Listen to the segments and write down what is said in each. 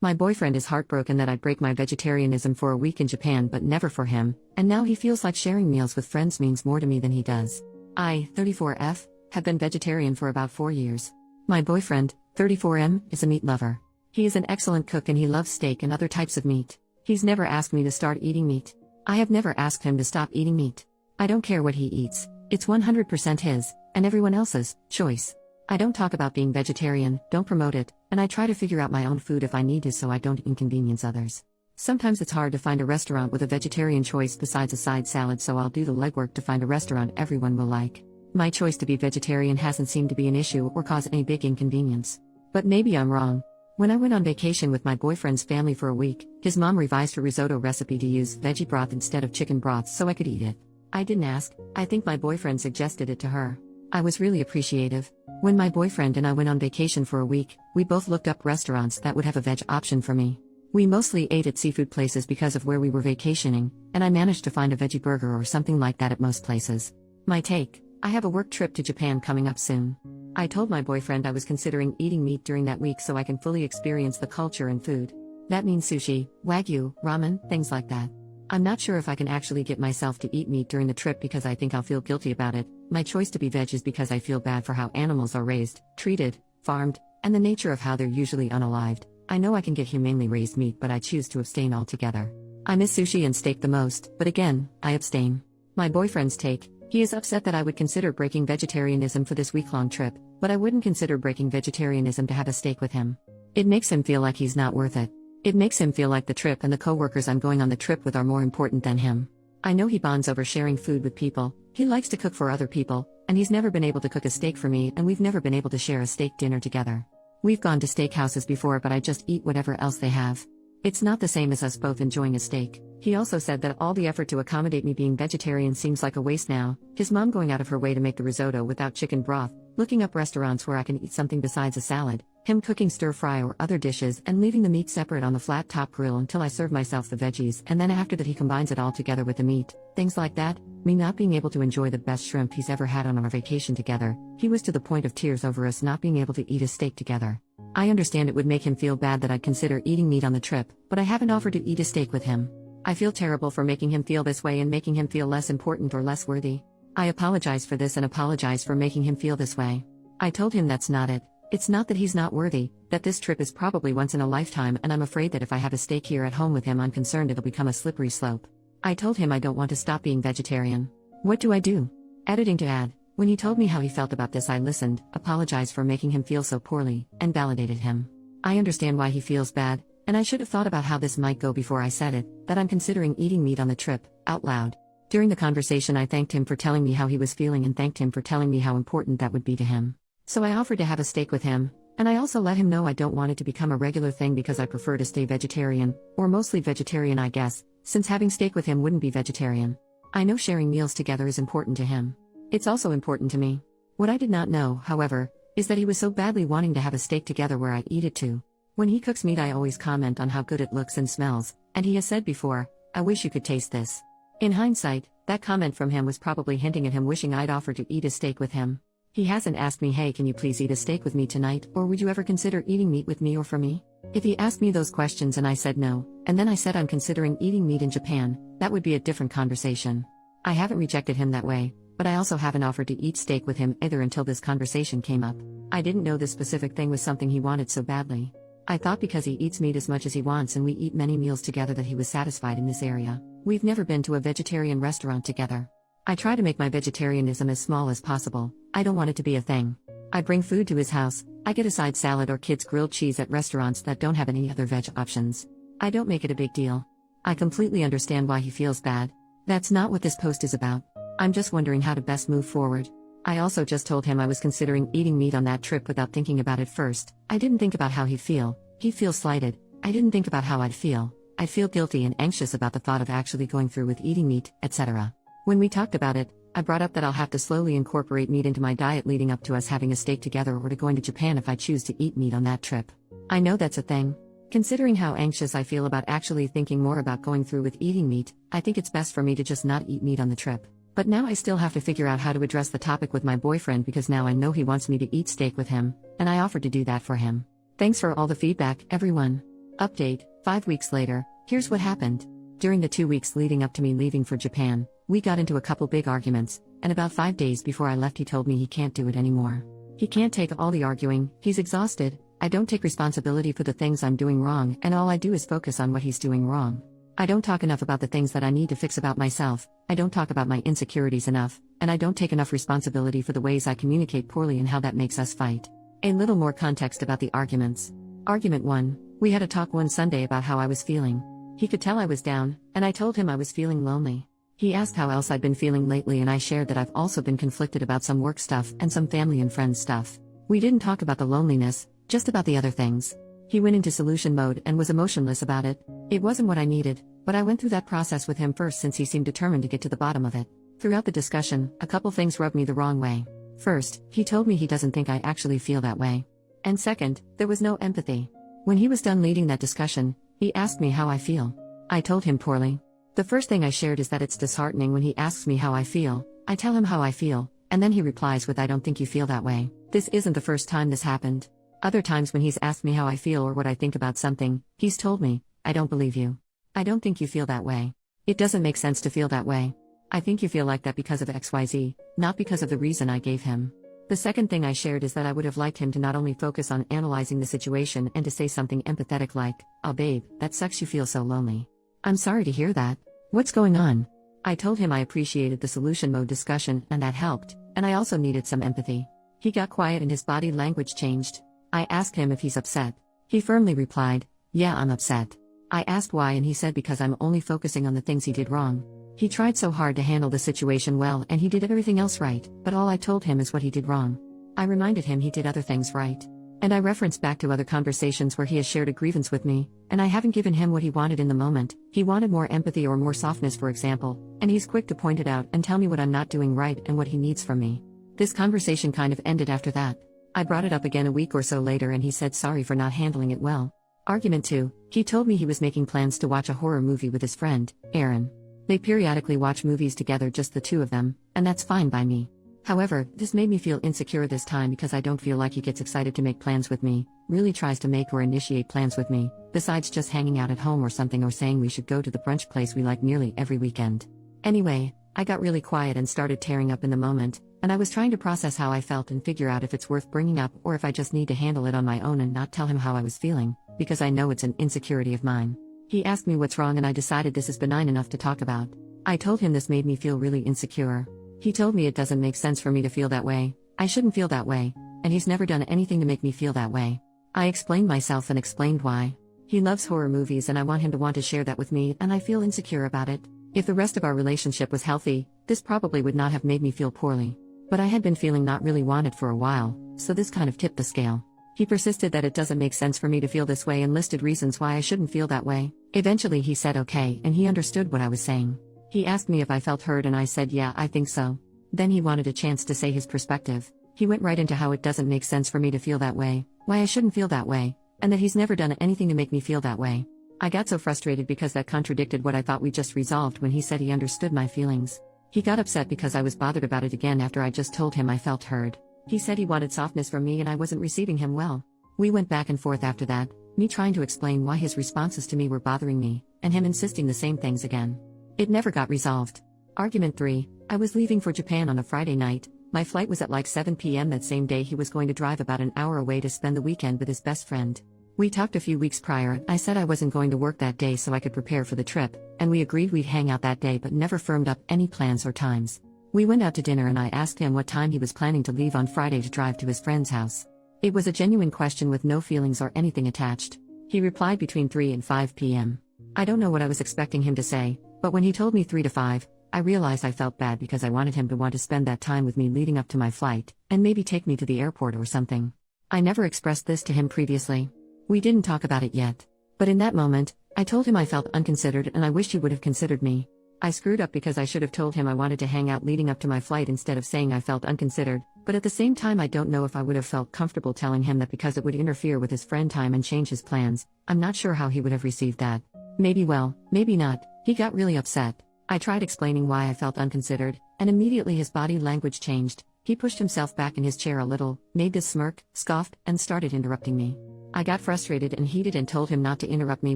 My boyfriend is heartbroken that I'd break my vegetarianism for a week in Japan but never for him, and now he feels like sharing meals with friends means more to me than he does. I, 34F, have been vegetarian for about 4 years. My boyfriend, 34M, is a meat lover. He is an excellent cook and he loves steak and other types of meat. He's never asked me to start eating meat. I have never asked him to stop eating meat. I don't care what he eats, it's 100% his, and everyone else's, choice. I don't talk about being vegetarian, don't promote it, and I try to figure out my own food if I need to so I don't inconvenience others. Sometimes it's hard to find a restaurant with a vegetarian choice besides a side salad, so I'll do the legwork to find a restaurant everyone will like. My choice to be vegetarian hasn't seemed to be an issue or cause any big inconvenience. But maybe I'm wrong. When I went on vacation with my boyfriend's family for a week, his mom revised her risotto recipe to use veggie broth instead of chicken broth so I could eat it. I didn't ask, I think my boyfriend suggested it to her. I was really appreciative. When my boyfriend and I went on vacation for a week, we both looked up restaurants that would have a veg option for me. We mostly ate at seafood places because of where we were vacationing, and I managed to find a veggie burger or something like that at most places. My take: I have a work trip to Japan coming up soon. I told my boyfriend I was considering eating meat during that week so I can fully experience the culture and food. That means sushi, wagyu, ramen, things like that. I'm not sure if I can actually get myself to eat meat during the trip because I think I'll feel guilty about it. My choice to be veg is because I feel bad for how animals are raised, treated, farmed, and the nature of how they're usually unalived. I know I can get humanely raised meat, but I choose to abstain altogether. I miss sushi and steak the most, but again, I abstain. My boyfriend's take: he is upset that I would consider breaking vegetarianism for this week-long trip, but I wouldn't consider breaking vegetarianism to have a steak with him. It makes him feel like he's not worth it. It makes him feel like the trip and the co-workers I'm going on the trip with are more important than him. I know he bonds over sharing food with people, he likes to cook for other people, and he's never been able to cook a steak for me, and we've never been able to share a steak dinner together. We've gone to steakhouses before, but I just eat whatever else they have. It's not the same as us both enjoying a steak. He also said that all the effort to accommodate me being vegetarian seems like a waste now, his mom going out of her way to make the risotto without chicken broth, looking up restaurants where I can eat something besides a salad, him cooking stir-fry or other dishes and leaving the meat separate on the flat-top grill until I serve myself the veggies, and then after that he combines it all together with the meat, things like that, me not being able to enjoy the best shrimp he's ever had on our vacation together. He was to the point of tears over us not being able to eat a steak together. I understand it would make him feel bad that I'd consider eating meat on the trip, but I haven't offered to eat a steak with him. I feel terrible for making him feel this way and making him feel less important or less worthy. I apologize for this and apologize for making him feel this way. I told him that's not it. It's not that he's not worthy, that this trip is probably once in a lifetime, and I'm afraid that if I have a steak here at home with him, I'm concerned it'll become a slippery slope. I told him I don't want to stop being vegetarian. What do I do? Editing to add: when he told me how he felt about this, I listened, apologized for making him feel so poorly, and validated him. I understand why he feels bad, and I should have thought about how this might go before I said it, that I'm considering eating meat on the trip, out loud. During the conversation I thanked him for telling me how he was feeling and thanked him for telling me how important that would be to him. So I offered to have a steak with him, and I also let him know I don't want it to become a regular thing because I prefer to stay vegetarian, or mostly vegetarian I guess, since having steak with him wouldn't be vegetarian. I know sharing meals together is important to him. It's also important to me. What I did not know, however, is that he was so badly wanting to have a steak together where I eat it too. When he cooks meat I always comment on how good it looks and smells, and he has said before, "I wish you could taste this." In hindsight, that comment from him was probably hinting at him wishing I'd offer to eat a steak with him. He hasn't asked me, "Hey, can you please eat a steak with me tonight, or would you ever consider eating meat with me or for me?" If he asked me those questions and I said no, and then I said I'm considering eating meat in Japan, that would be a different conversation. I haven't rejected him that way, but I also haven't offered to eat steak with him either until this conversation came up. I didn't know this specific thing was something he wanted so badly. I thought because he eats meat as much as he wants and we eat many meals together that he was satisfied in this area. We've never been to a vegetarian restaurant together. I try to make my vegetarianism as small as possible. I don't want it to be a thing. I bring food to his house, I get a side salad or kids grilled cheese at restaurants that don't have any other veg options. I don't make it a big deal. I completely understand why he feels bad. That's not what this post is about. I'm just wondering how to best move forward. I also just told him I was considering eating meat on that trip without thinking about it first. I didn't think about how he'd feel. He'd feel slighted. I didn't think about how I'd feel. I'd feel guilty and anxious about the thought of actually going through with eating meat, etc. When we talked about it, I brought up that I'll have to slowly incorporate meat into my diet leading up to us having a steak together or to going to Japan if I choose to eat meat on that trip. I know that's a thing. Considering how anxious I feel about actually thinking more about going through with eating meat, I think it's best for me to just not eat meat on the trip. But now I still have to figure out how to address the topic with my boyfriend because now I know he wants me to eat steak with him, and I offered to do that for him. Thanks for all the feedback, everyone. Update, 5 weeks later, here's what happened. During the 2 weeks leading up to me leaving for Japan, we got into a couple big arguments, and about 5 days before I left he told me he can't do it anymore. He can't take all the arguing, he's exhausted, I don't take responsibility for the things I'm doing wrong, and all I do is focus on what he's doing wrong. I don't talk enough about the things that I need to fix about myself, I don't talk about my insecurities enough, and I don't take enough responsibility for the ways I communicate poorly and how that makes us fight. A little more context about the arguments. Argument 1, we had a talk one Sunday about how I was feeling. He could tell I was down, and I told him I was feeling lonely. He asked how else I'd been feeling lately, and I shared that I've also been conflicted about some work stuff and some family and friends stuff. We didn't talk about the loneliness, just about the other things. He went into solution mode and was emotionless about it. It wasn't what I needed, but I went through that process with him first since he seemed determined to get to the bottom of it. Throughout the discussion, a couple things rubbed me the wrong way. First, he told me he doesn't think I actually feel that way. And second, there was no empathy. When he was done leading that discussion, he asked me how I feel. I told him poorly. The first thing I shared is that it's disheartening when he asks me how I feel. I tell him how I feel, and then he replies with, "I don't think you feel that way." This isn't the first time this happened. Other times when he's asked me how I feel or what I think about something, he's told me, "I don't believe you. I don't think you feel that way. It doesn't make sense to feel that way. I think you feel like that because of XYZ, not because of the reason I gave him." The second thing I shared is that I would have liked him to not only focus on analyzing the situation and to say something empathetic like, "Oh babe, that sucks you feel so lonely. I'm sorry to hear that. What's going on?" I told him I appreciated the solution mode discussion and that helped, and I also needed some empathy. He got quiet and his body language changed. I asked him if he's upset. He firmly replied, "Yeah, I'm upset." I asked why and he said because I'm only focusing on the things he did wrong. He tried so hard to handle the situation well and he did everything else right, but all I told him is what he did wrong. I reminded him he did other things right. And I referenced back to other conversations where he has shared a grievance with me, and I haven't given him what he wanted in the moment. He wanted more empathy or more softness, for example, and he's quick to point it out and tell me what I'm not doing right and what he needs from me. This conversation kind of ended after that. I brought it up again a week or so later and he said sorry for not handling it well. Argument 2, he told me he was making plans to watch a horror movie with his friend, Aaron. They periodically watch movies together, just the two of them, and that's fine by me. However, this made me feel insecure this time because I don't feel like he gets excited to make plans with me, really tries to make or initiate plans with me, besides just hanging out at home or something or saying we should go to the brunch place we like nearly every weekend. Anyway, I got really quiet and started tearing up in the moment, and I was trying to process how I felt and figure out if it's worth bringing up or if I just need to handle it on my own and not tell him how I was feeling, because I know it's an insecurity of mine. He asked me what's wrong and I decided this is benign enough to talk about. I told him this made me feel really insecure. He told me it doesn't make sense for me to feel that way, I shouldn't feel that way, and he's never done anything to make me feel that way. I explained myself and explained why. He loves horror movies and I want him to want to share that with me and I feel insecure about it. If the rest of our relationship was healthy, this probably would not have made me feel poorly. But I had been feeling not really wanted for a while, so this kind of tipped the scale. He persisted that it doesn't make sense for me to feel this way and listed reasons why I shouldn't feel that way. Eventually he said okay and he understood what I was saying. He asked me if I felt heard and I said yeah, I think so. Then he wanted a chance to say his perspective. He went right into how it doesn't make sense for me to feel that way, why I shouldn't feel that way, and that he's never done anything to make me feel that way. I got so frustrated because that contradicted what I thought we just resolved when he said he understood my feelings. He got upset because I was bothered about it again after I just told him I felt heard. He said he wanted softness from me and I wasn't receiving him well. We went back and forth after that, me trying to explain why his responses to me were bothering me, and him insisting the same things again. It never got resolved. Argument 3, I was leaving for Japan on a Friday night. My flight was at like 7 p.m. that same day. He was going to drive about an hour away to spend the weekend with his best friend. We talked a few weeks prior. I said I wasn't going to work that day so I could prepare for the trip, and we agreed we'd hang out that day but never firmed up any plans or times. We went out to dinner and I asked him what time he was planning to leave on Friday to drive to his friend's house. It was a genuine question with no feelings or anything attached. He replied between 3 and 5 p.m. I don't know what I was expecting him to say, but when he told me 3 to 5, I realized I felt bad because I wanted him to want to spend that time with me leading up to my flight, and maybe take me to the airport or something. I never expressed this to him previously. We didn't talk about it yet. But in that moment, I told him I felt unconsidered and I wished he would have considered me. I screwed up because I should have told him I wanted to hang out leading up to my flight instead of saying I felt unconsidered, but at the same time I don't know if I would have felt comfortable telling him that because it would interfere with his friend time and change his plans. I'm not sure how he would have received that. Maybe well, maybe not. He got really upset. I tried explaining why I felt unconsidered, and immediately his body language changed. He pushed himself back in his chair a little, made this smirk, scoffed, and started interrupting me. I got frustrated and heated and told him not to interrupt me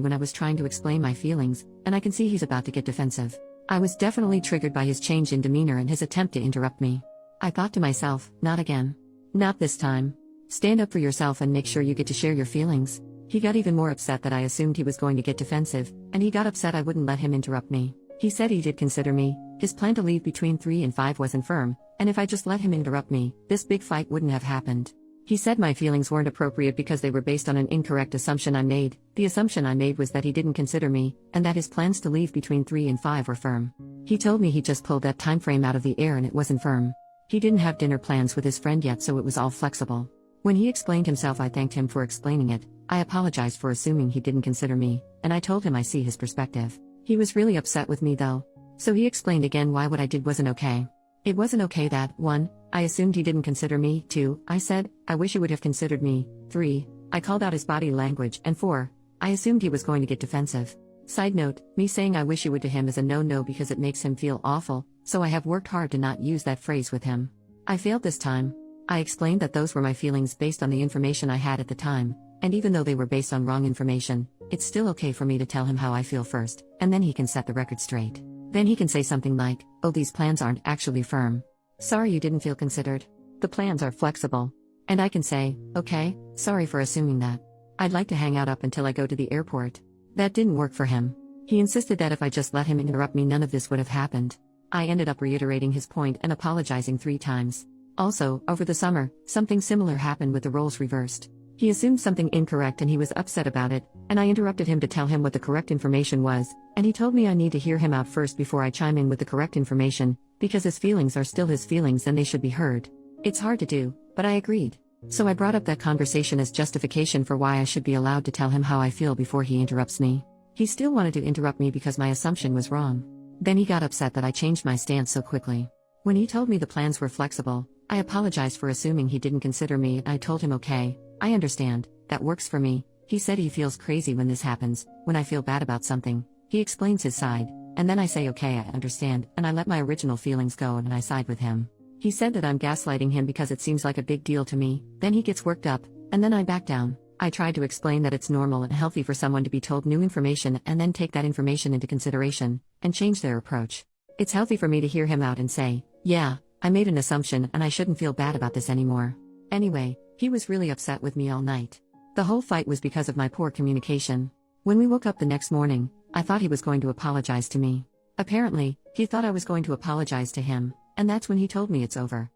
when I was trying to explain my feelings, and I can see he's about to get defensive. I was definitely triggered by his change in demeanor and his attempt to interrupt me. I thought to myself, not again. Not this time. Stand up for yourself and make sure you get to share your feelings. He got even more upset that I assumed he was going to get defensive, and he got upset I wouldn't let him interrupt me. He said he did consider me, his plan to leave between 3 and 5 wasn't firm, and if I just let him interrupt me, this big fight wouldn't have happened. He said my feelings weren't appropriate because they were based on an incorrect assumption I made. The assumption I made was that he didn't consider me, and that his plans to leave between 3 and 5 were firm. He told me he just pulled that time frame out of the air and it wasn't firm. He didn't have dinner plans with his friend yet, so it was all flexible. When he explained himself, I thanked him for explaining it. I apologized for assuming he didn't consider me, and I told him I see his perspective. He was really upset with me though. So he explained again why what I did wasn't okay. It wasn't okay that, 1, I assumed he didn't consider me, 2, I said, I wish you would have considered me, 3, I called out his body language, and 4, I assumed he was going to get defensive. Side note, me saying I wish you would to him is a no-no because it makes him feel awful, so I have worked hard to not use that phrase with him. I failed this time. I explained that those were my feelings based on the information I had at the time, and even though they were based on wrong information, it's still okay for me to tell him how I feel first, and then he can set the record straight. Then he can say something like, oh, these plans aren't actually firm. Sorry you didn't feel considered. The plans are flexible. And I can say, okay, sorry for assuming that. I'd like to hang out up until I go to the airport. That didn't work for him. He insisted that if I just let him interrupt me, none of this would have happened. I ended up reiterating his point and apologizing 3 times. Also, over the summer, something similar happened with the roles reversed. He assumed something incorrect and he was upset about it, and I interrupted him to tell him what the correct information was, and he told me I need to hear him out first before I chime in with the correct information, because his feelings are still his feelings and they should be heard. It's hard to do, but I agreed. So I brought up that conversation as justification for why I should be allowed to tell him how I feel before he interrupts me. He still wanted to interrupt me because my assumption was wrong. Then he got upset that I changed my stance so quickly. When he told me the plans were flexible, I apologized for assuming he didn't consider me, and I told him okay, I understand, that works for me. He said he feels crazy when this happens, when I feel bad about something. He explains his side, and then I say okay, I understand, and I let my original feelings go and I side with him. He said that I'm gaslighting him because it seems like a big deal to me, then he gets worked up, and then I back down. I tried to explain that it's normal and healthy for someone to be told new information and then take that information into consideration, and change their approach. It's healthy for me to hear him out and say, yeah, I made an assumption and I shouldn't feel bad about this anymore. Anyway, he was really upset with me all night. The whole fight was because of my poor communication. When we woke up the next morning, I thought he was going to apologize to me. Apparently, he thought I was going to apologize to him, and that's when he told me it's over.